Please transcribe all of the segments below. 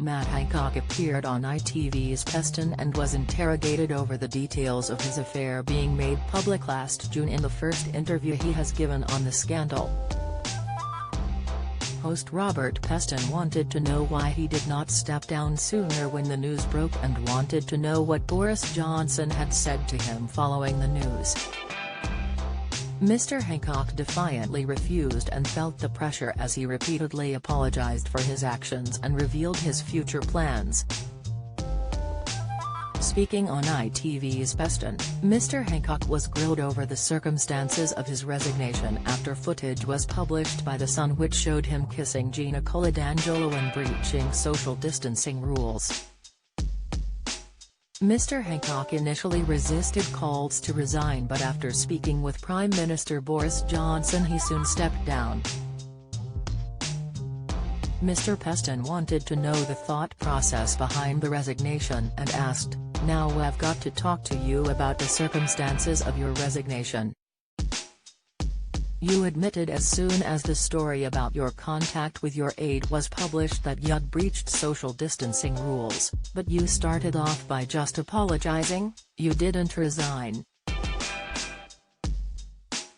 diplomat Hancock appeared on ITV's Peston and was interrogated over the details of his affair being made public last June in the first interview he has given on the scandal. Host Robert Peston wanted to know why he did not step down sooner when the news broke and wanted to know what Boris Johnson had said to him following the news. Mr. Hancock defiantly refused and felt the pressure as he repeatedly apologized for his actions and revealed his future plans. Speaking on ITV's Peston, Mr. Hancock was grilled over the circumstances of his resignation after footage was published by The Sun which showed him kissing Gina Coladangelo and breaching social distancing rules. Mr. Hancock initially resisted calls to resign, but after speaking with Prime Minister Boris Johnson he soon stepped down. Mr. Peston wanted to know the thought process behind the resignation and asked, "Now I've got to talk to you about the circumstances of your resignation. You admitted as soon as the story about your contact with your aide was published that you'd breached social distancing rules, but you started off by just apologizing, you didn't resign.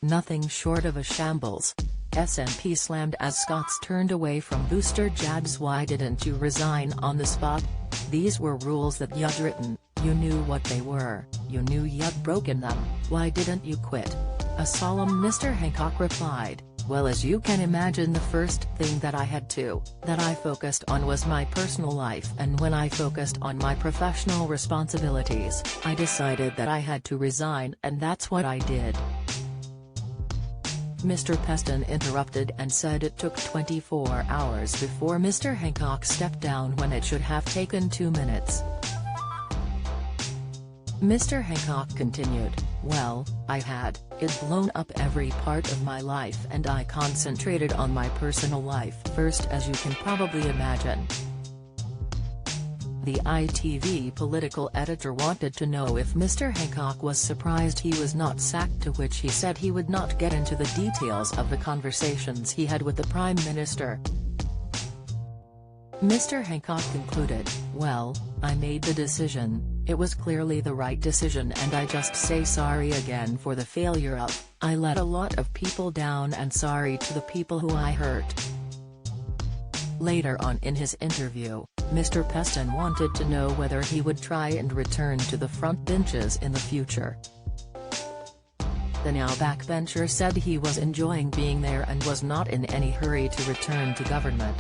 Nothing short of a shambles. SNP slammed as Scots turned away from booster jabs. Why didn't you resign on the spot? These were rules that you'd written, you knew what they were, you knew you'd broken them, why didn't you quit?" A solemn Mr. Hancock replied, "Well, as you can imagine, the first thing that I focused on was my personal life, and when I focused on my professional responsibilities, I decided that I had to resign, and that's what I did." Mr. Peston interrupted and said it took 24 hours before Mr. Hancock stepped down when it should have taken 2 minutes. Mr. Hancock continued, "Well, I had it blown up every part of my life and I concentrated on my personal life first, as you can probably imagine." The ITV political editor wanted to know if Mr. Hancock was surprised he was not sacked, to which he said he would not get into the details of the conversations he had with the Prime Minister. Mr. Hancock concluded, "Well, I made the decision, it was clearly the right decision, and I just say sorry again for the failure of, I let a lot of people down, and sorry to the people who I hurt." Later on in his interview, Mr. Peston wanted to know whether he would try and return to the front benches in the future. The now backbencher said he was enjoying being there and was not in any hurry to return to government.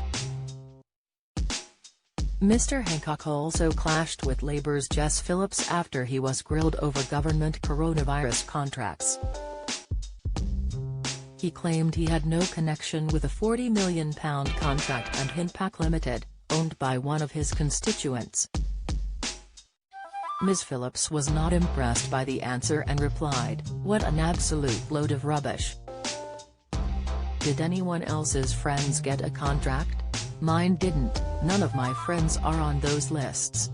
Mr. Hancock also clashed with Labour's Jess Phillips after he was grilled over government coronavirus contracts. He claimed he had no connection with a £40 million contract and Hancock Limited, owned by one of his constituents. Ms. Phillips was not impressed by the answer and replied, "What an absolute load of rubbish. Did anyone else's friends get a contract? Mine didn't, none of my friends are on those lists."